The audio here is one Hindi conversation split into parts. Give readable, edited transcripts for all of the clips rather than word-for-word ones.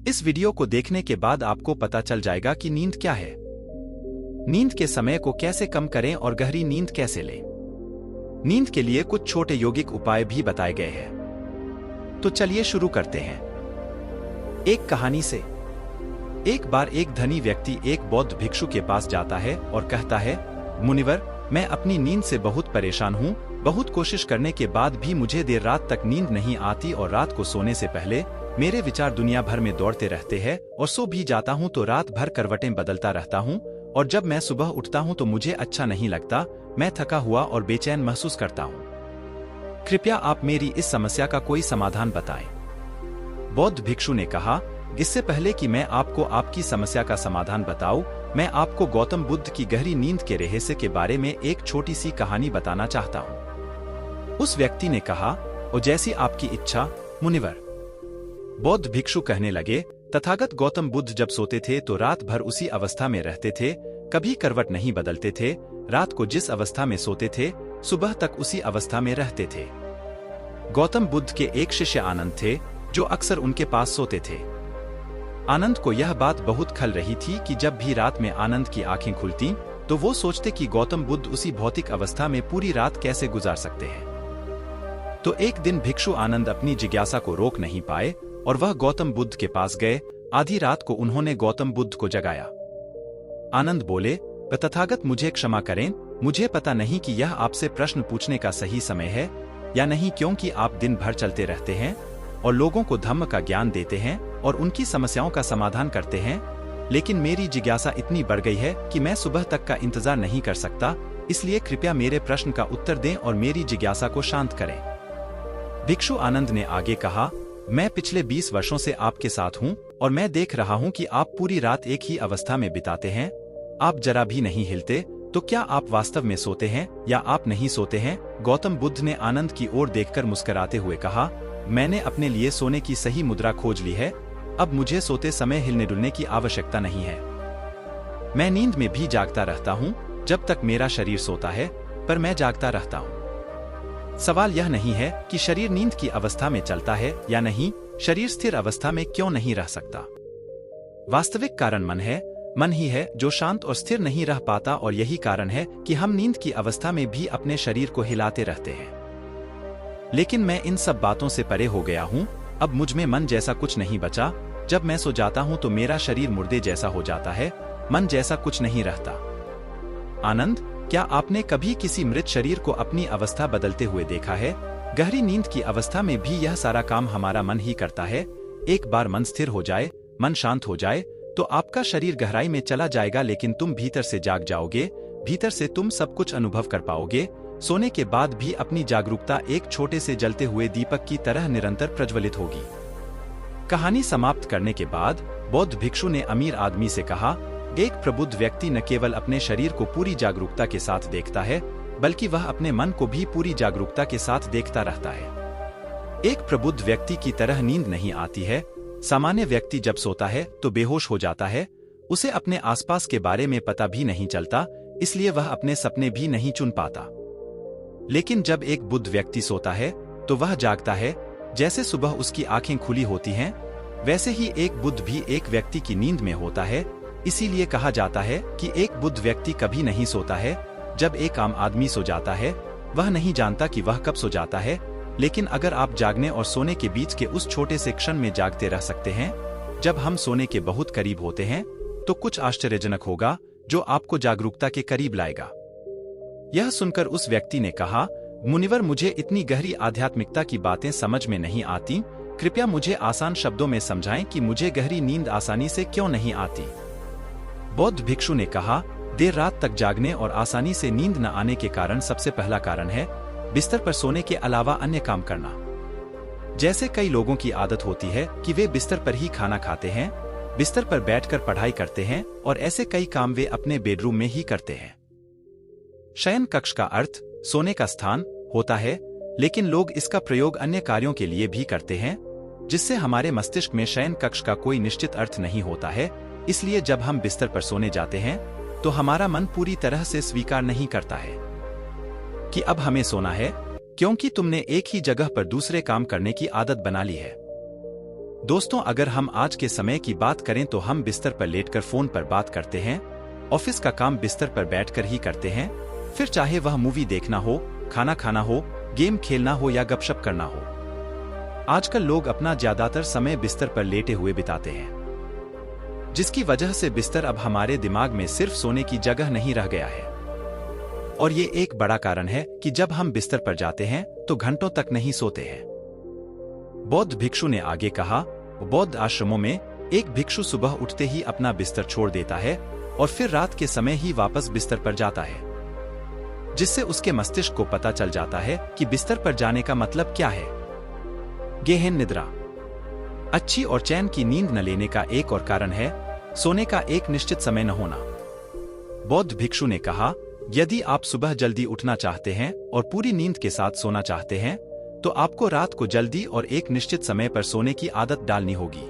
इस वीडियो को देखने के बाद आपको पता चल जाएगा कि नींद क्या है, नींद के समय को कैसे कम करें और गहरी नींद कैसे लें। नींद के लिए कुछ छोटे यौगिक उपाय भी बताए गए हैं। तो चलिए शुरू करते हैं। एक कहानी से। एक बार एक धनी व्यक्ति एक बौद्ध भिक्षु के पास जाता है और कहता है, मुनिवर, मैं अपनी नींद से बहुत परेशान हूँ। बहुत कोशिश करने के बाद भी मुझे देर रात तक नींद नहीं आती और रात को सोने से पहले मेरे विचार दुनिया भर में दौड़ते रहते हैं और सो भी जाता हूँ तो रात भर करवटें बदलता रहता हूँ और जब मैं सुबह उठता हूँ तो मुझे अच्छा नहीं लगता। मैं थका हुआ और बेचैन महसूस करता हूँ। कृपया आप मेरी इस समस्या का कोई समाधान बताएं। बौद्ध भिक्षु ने कहा, इससे पहले कि मैं आपको आपकी समस्या का समाधान बताऊं, मैं आपको गौतम बुद्ध की गहरी नींद के रहस्य के बारे में एक छोटी सी कहानी बताना चाहता हूं। उस व्यक्ति ने कहा, ओ जैसी आपकी इच्छा मुनिवर। बौद्ध भिक्षु कहने लगे, तथागत गौतम बुद्ध जब सोते थे तो रात भर उसी अवस्था में रहते थे, कभी करवट नहीं बदलते थे। रात को जिस अवस्था में सोते थे सुबह तक उसी अवस्था में रहते थे। गौतम बुद्ध के एक शिष्य आनंद थे जो अक्सर उनके पास सोते थे। आनंद को यह बात बहुत खल रही थी कि जब भी रात में आनंद की आंखें खुलती तो वो सोचते कि गौतम बुद्ध उसी भौतिक अवस्था में पूरी रात कैसे गुजार सकते हैं। तो एक दिन भिक्षु आनंद अपनी जिज्ञासा को रोक नहीं पाए और वह गौतम बुद्ध के पास गए। आधी रात को उन्होंने गौतम बुद्ध को जगाया। आनंद बोले, तथागत मुझे क्षमा करें, मुझे पता नहीं कि यह आपसे प्रश्न पूछने का सही समय है या नहीं, क्योंकि आप दिन भर चलते रहते हैं और लोगों को धम्म का ज्ञान देते हैं और उनकी समस्याओं का समाधान करते हैं। लेकिन मेरी जिज्ञासा इतनी बढ़ गई है कि मैं सुबह तक का इंतजार नहीं कर सकता, इसलिए कृपया मेरे प्रश्न का उत्तर दें और मेरी जिज्ञासा को शांत करें। भिक्षु आनंद ने आगे कहा, मैं पिछले 20 वर्षों से आपके साथ हूँ और मैं देख रहा हूँ कि आप पूरी रात एक ही अवस्था में बिताते हैं। आप जरा भी नहीं हिलते, तो क्या आप वास्तव में सोते हैं या आप नहीं सोते हैं? गौतम बुद्ध ने आनंद की ओर देखकर मुस्कुराते हुए कहा, मैंने अपने लिए सोने की सही मुद्रा खोज ली है। अब मुझे सोते समय हिलने डुलने की आवश्यकता नहीं है। मैं नींद में भी जागता रहता हूँ जब तक मेरा शरीर सोता है, पर मैं जागता रहता हूँ। सवाल यह नहीं है कि शरीर नींद की अवस्था में चलता है या नहीं, शरीर स्थिर अवस्था में क्यों नहीं रह सकता। वास्तविक कारण मन है। मन ही है जो शांत और स्थिर नहीं रह पाता और यही कारण है कि हम नींद की अवस्था में भी अपने शरीर को हिलाते रहते हैं। लेकिन मैं इन सब बातों से परे हो गया हूँ। अब मुझ में मन जैसा कुछ नहीं बचा। जब मैं सो जाता हूँ तो मेरा शरीर मुर्दे जैसा हो जाता है, मन जैसा कुछ नहीं रहता। आनंद, क्या आपने कभी किसी मृत शरीर को अपनी अवस्था बदलते हुए देखा है? गहरी नींद की अवस्था में भी यह सारा काम हमारा मन ही करता है। एक बार मन स्थिर हो जाए, मन शांत हो जाए, तो आपका शरीर गहराई में चला जाएगा, लेकिन तुम भीतर से जाग जाओगे। भीतर से तुम सब कुछ अनुभव कर पाओगे। सोने के बाद भी अपनी जागरूकता एक छोटे से जलते हुए दीपक की तरह निरंतर प्रज्वलित होगी। कहानी समाप्त करने के बाद बौद्ध भिक्षु ने अमीर आदमी से कहा, एक प्रबुद्ध व्यक्ति न केवल अपने शरीर को पूरी जागरूकता के साथ देखता है, बल्कि वह अपने मन को भी पूरी जागरूकता के साथ देखता रहता है। एक प्रबुद्ध व्यक्ति की तरह नींद नहीं आती है। सामान्य व्यक्ति जब सोता है तो बेहोश हो जाता है। उसे अपने आसपास के बारे में पता भी नहीं चलता, इसलिए वह अपने सपने भी नहीं चुन पाता। लेकिन जब एक बुद्ध व्यक्ति सोता है तो वह जागता है। जैसे सुबह उसकी आंखें खुली होती हैं, वैसे ही एक बुद्ध भी एक व्यक्ति की नींद में होता है। इसीलिए कहा जाता है कि एक बुद्ध व्यक्ति कभी नहीं सोता है। जब एक आम आदमी सो जाता है, वह नहीं जानता कि वह कब सो जाता है। लेकिन अगर आप जागने और सोने के बीच के उस छोटे से क्षण में जागते रह सकते हैं, जब हम सोने के बहुत करीब होते हैं, तो कुछ आश्चर्यजनक होगा जो आपको जागरूकता के करीब लाएगा। यह सुनकर उस व्यक्ति ने कहा, मुनिवर, मुझे इतनी गहरी आध्यात्मिकता की बातें समझ में नहीं आती। कृपया मुझे आसान शब्दों में समझाएं कि मुझे गहरी नींद आसानी से क्यों नहीं आती। बौद्ध भिक्षु ने कहा, देर रात तक जागने और आसानी से नींद न आने के कारण सबसे पहला कारण है बिस्तर पर सोने के अलावा अन्य काम करना। जैसे कई लोगों की आदत होती है कि वे बिस्तर पर ही खाना खाते हैं, बिस्तर पर बैठकर पढ़ाई करते हैं और ऐसे कई काम वे अपने बेडरूम में ही करते हैं। शयन कक्ष का अर्थ सोने का स्थान होता है, लेकिन लोग इसका प्रयोग अन्य कार्यों के लिए भी करते हैं, जिससे हमारे मस्तिष्क में शयन कक्ष का कोई निश्चित अर्थ नहीं होता है। इसलिए जब हम बिस्तर पर सोने जाते हैं तो हमारा मन पूरी तरह से स्वीकार नहीं करता है कि अब हमें सोना है, क्योंकि तुमने एक ही जगह पर दूसरे काम करने की आदत बना ली है। दोस्तों, अगर हम आज के समय की बात करें तो हम बिस्तर पर लेटकर फोन पर बात करते हैं, ऑफिस का काम बिस्तर पर बैठकर ही करते हैं, फिर चाहे वह मूवी देखना हो, खाना खाना हो, गेम खेलना हो या गपशप करना हो। आजकल लोग अपना ज्यादातर समय बिस्तर पर लेटे हुए बिताते हैं, जिसकी वजह से बिस्तर अब हमारे दिमाग में सिर्फ सोने की जगह नहीं रह गया है। और ये एक बड़ा कारण है कि जब हम बिस्तर पर जाते हैं तो घंटों तक नहीं सोते हैं। बौद्ध भिक्षु ने आगे कहा, बौद्ध आश्रमों में एक भिक्षु सुबह उठते ही अपना बिस्तर छोड़ देता है और फिर रात के समय ही वापस बिस्तर पर जाता है, जिससे उसके मस्तिष्क को पता चल जाता है कि बिस्तर पर जाने का मतलब क्या है। गहन निद्रा। अच्छी और चैन की नींद न लेने का एक और कारण है सोने का एक निश्चित समय न होना। बौद्ध भिक्षु ने कहा, यदि आप सुबह जल्दी उठना चाहते हैं और पूरी नींद के साथ सोना चाहते हैं तो आपको रात को जल्दी और एक निश्चित समय पर सोने की आदत डालनी होगी।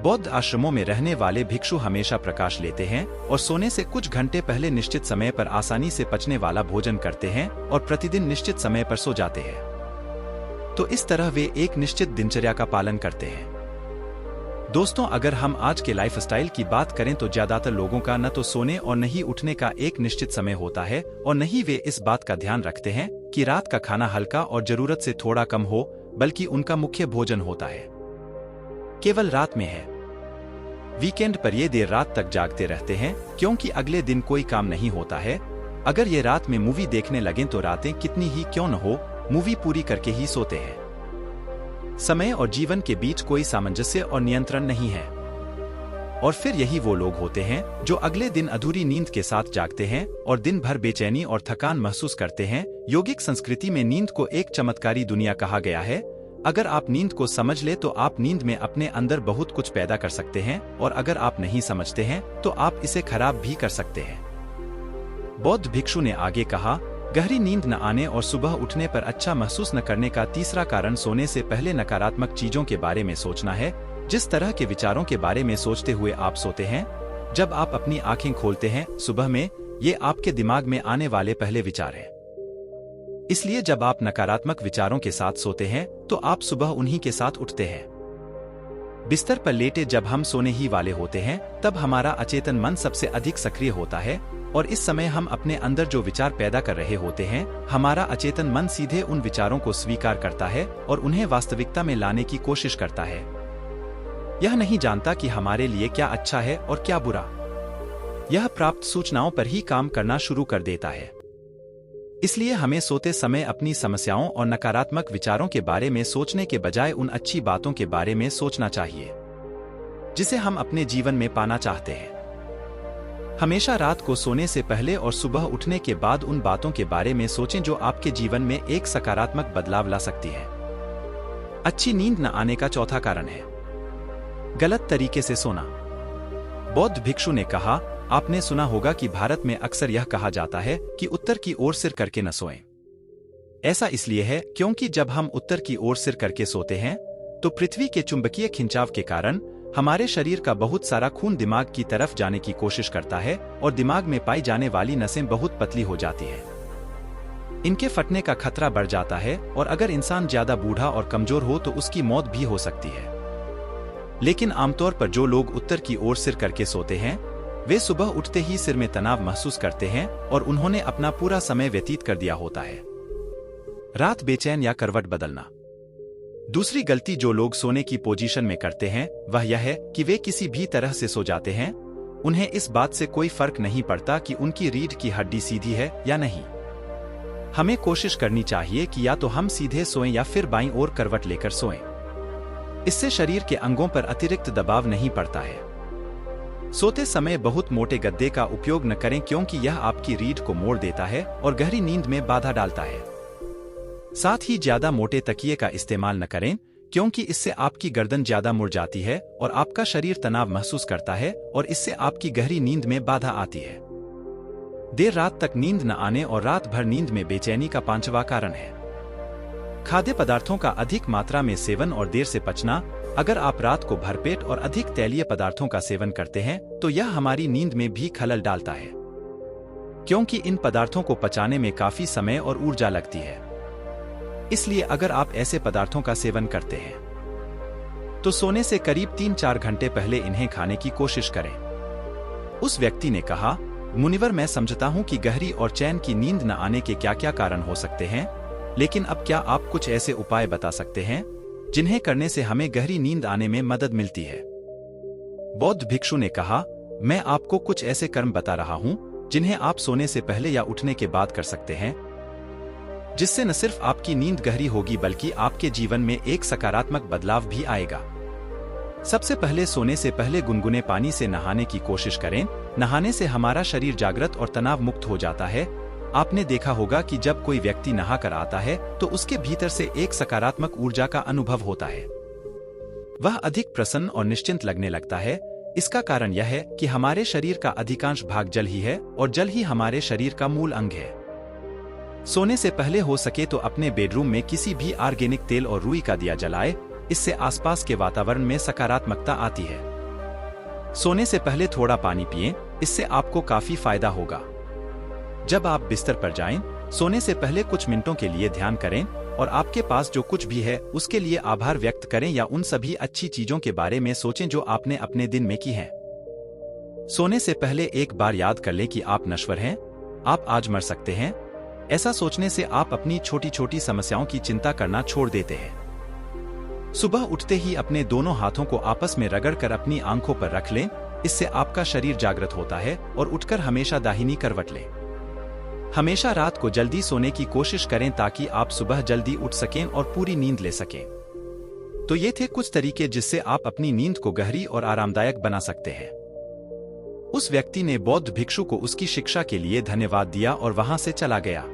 बौद्ध आश्रमों में रहने वाले भिक्षु हमेशा प्रकाश लेते हैं और सोने से कुछ घंटे पहले निश्चित समय पर आसानी से पचने वाला भोजन करते हैं और प्रतिदिन निश्चित समय पर सो जाते हैं। तो इस तरह वे एक निश्चित दिनचर्या का पालन करते हैं। दोस्तों, अगर हम आज के लाइफस्टाइल की बात करें तो ज्यादातर लोगों का न तो सोने और न ही उठने का एक निश्चित समय होता है और न ही वे इस बात का ध्यान रखते हैं कि रात का खाना हल्का और जरूरत से थोड़ा कम हो, बल्कि उनका मुख्य भोजन होता है केवल रात में है। वीकेंड पर ये देर रात तक जागते रहते हैं क्योंकि अगले दिन कोई काम नहीं होता है। अगर ये रात में मूवी देखने लगें तो रातें कितनी ही क्यों न हो, मूवी पूरी करके ही सोते हैं। समय और जीवन के बीच कोई सामंजस्य और नियंत्रण नहीं है। और फिर यही वो लोग होते हैं जो अगले दिन अधूरी नींद के साथ जागते हैं और दिन भर बेचैनी और थकान महसूस करते हैं। योगिक संस्कृति में नींद को एक चमत्कारी दुनिया कहा गया है। अगर आप नींद को समझ ले तो आप नींद में अपने अंदर बहुत कुछ पैदा कर सकते हैं, और अगर आप नहीं समझते हैं तो आप इसे खराब भी कर सकते हैं। बौद्ध भिक्षु ने आगे कहा, गहरी नींद न आने और सुबह उठने पर अच्छा महसूस न करने का तीसरा कारण सोने से पहले नकारात्मक चीजों के बारे में सोचना है। जिस तरह के विचारों के बारे में सोचते हुए आप सोते हैं, जब आप अपनी आंखें खोलते हैं सुबह में, ये आपके दिमाग में आने वाले पहले विचार हैं। इसलिए जब आप नकारात्मक विचारों के साथ सोते हैं तो आप सुबह उन्हीं के साथ उठते हैं। बिस्तर पर लेटे जब हम सोने ही वाले होते हैं तब हमारा अचेतन मन सबसे अधिक सक्रिय होता है, और इस समय हम अपने अंदर जो विचार पैदा कर रहे होते हैं, हमारा अचेतन मन सीधे उन विचारों को स्वीकार करता है और उन्हें वास्तविकता में लाने की कोशिश करता है। यह नहीं जानता कि हमारे लिए क्या अच्छा है और क्या बुरा। यह प्राप्त सूचनाओं पर ही काम करना शुरू कर देता है। इसलिए हमें सोते समय अपनी समस्याओं और नकारात्मक विचारों के बारे में सोचने के बजाय उन अच्छी बातों के बारे में सोचना चाहिए जिसे हम अपने जीवन में पाना चाहते हैं। हमेशा रात को सोने से पहले और सुबह उठने के बाद उन बातों के बारे में सोचें जो आपके जीवन में एक सकारात्मक बदलाव ला सकती है। अच्छी नींद न आने का चौथा कारण है गलत तरीके से सोना। बौद्ध भिक्षु ने कहा, आपने सुना होगा कि भारत में अक्सर यह कहा जाता है कि उत्तर की ओर सिर करके न सोएं। ऐसा इसलिए है क्योंकि जब हम उत्तर की ओर सिर करके सोते हैं तो पृथ्वी के चुंबकीय खिंचाव के कारण हमारे शरीर का बहुत सारा खून दिमाग की तरफ जाने की कोशिश करता है और दिमाग में पाई जाने वाली नसें बहुत पतली हो जाती है। इनके फटने का खतरा बढ़ जाता है और अगर इंसान ज्यादा बूढ़ा और कमजोर हो तो उसकी मौत भी हो सकती है। लेकिन आमतौर पर जो लोग उत्तर की ओर सिर करके सोते हैं वे सुबह उठते ही सिर में तनाव महसूस करते हैं और उन्होंने अपना पूरा समय व्यतीत कर दिया होता है। रात बेचैन या करवट बदलना। दूसरी गलती जो लोग सोने की पोजीशन में करते हैं वह यह है कि वे किसी भी तरह से सो जाते हैं। उन्हें इस बात से कोई फर्क नहीं पड़ता कि उनकी रीढ़ की हड्डी सीधी है या नहीं। हमें कोशिश करनी चाहिए कि या तो हम सीधे सोएं या फिर बाईं ओर करवट लेकर सोएं। इससे शरीर के अंगों पर अतिरिक्त दबाव नहीं पड़ता है। सोते समय बहुत मोटे गद्दे का उपयोग न करें क्योंकि यह आपकी रीढ़ को मोड़ देता है और गहरी नींद में बाधा डालता है। साथ ही ज्यादा मोटे तकिए का इस्तेमाल न करें क्योंकि इससे आपकी गर्दन ज्यादा मुड़ जाती है और आपका शरीर तनाव महसूस करता है और इससे आपकी गहरी नींद में बाधा आती है। देर रात तक नींद न आने और रात भर नींद में बेचैनी का पांचवा कारण है खाद्य पदार्थों का अधिक मात्रा में सेवन और देर से पचना। अगर आप रात को भरपेट और अधिक तैलीय पदार्थों का सेवन करते हैं तो यह हमारी नींद में भी खलल डालता है क्योंकि इन पदार्थों को पचाने में काफी समय और ऊर्जा लगती है। इसलिए अगर आप ऐसे पदार्थों का सेवन करते हैं तो सोने से करीब 3-4 घंटे पहले इन्हें खाने की कोशिश करें। उस व्यक्ति ने कहा, मुनिवर, मैं समझता हूं कि गहरी और चैन की नींद न आने के क्या क्या कारण हो सकते हैं, लेकिन अब क्या आप कुछ ऐसे उपाय बता सकते हैं जिन्हें करने से हमें गहरी नींद आने में मदद मिलती है? बौद्ध भिक्षु ने कहा, मैं आपको कुछ ऐसे कर्म बता रहा हूं जिन्हें आप सोने से पहले या उठने के बाद कर सकते हैं, जिससे न सिर्फ आपकी नींद गहरी होगी बल्कि आपके जीवन में एक सकारात्मक बदलाव भी आएगा। सबसे पहले सोने से पहले गुनगुने पानी से नहाने की कोशिश करें। नहाने से हमारा शरीर जागृत और तनाव मुक्त हो जाता है। आपने देखा होगा कि जब कोई व्यक्ति नहाकर आता है तो उसके भीतर से एक सकारात्मक ऊर्जा का अनुभव होता है। वह अधिक प्रसन्न और निश्चिंत लगने लगता है। इसका कारण यह है कि हमारे शरीर का अधिकांश भाग जल ही है और जल ही हमारे शरीर का मूल अंग है। सोने से पहले हो सके तो अपने बेडरूम में किसी भी ऑर्गेनिक तेल और रुई का दिया जलाए। इससे आसपास के वातावरण में सकारात्मकता आती है। सोने से पहले थोड़ा पानी पिएं, इससे आपको काफी फायदा होगा। जब आप बिस्तर पर जाएं, सोने से पहले कुछ मिनटों के लिए ध्यान करें और आपके पास जो कुछ भी है उसके लिए आभार व्यक्त करें या उन सभी अच्छी चीजों के बारे में सोचें जो आपने अपने दिन में की हैं। सोने से पहले एक बार याद कर लें कि आप नश्वर हैं, आप आज मर सकते हैं। ऐसा सोचने से आप अपनी छोटी छोटी समस्याओं की चिंता करना छोड़ देते हैं। सुबह उठते ही अपने दोनों हाथों को आपस में रगड़कर अपनी आंखों पर रख लें। इससे आपका शरीर जागृत होता है और उठकर हमेशा दाहिनी करवट लें। हमेशा रात को जल्दी सोने की कोशिश करें ताकि आप सुबह जल्दी उठ सकें और पूरी नींद ले सकें। तो ये थे कुछ तरीके जिससे आप अपनी नींद को गहरी और आरामदायक बना सकते हैं। उस व्यक्ति ने बौद्ध भिक्षु को उसकी शिक्षा के लिए धन्यवाद दिया और वहां से चला गया।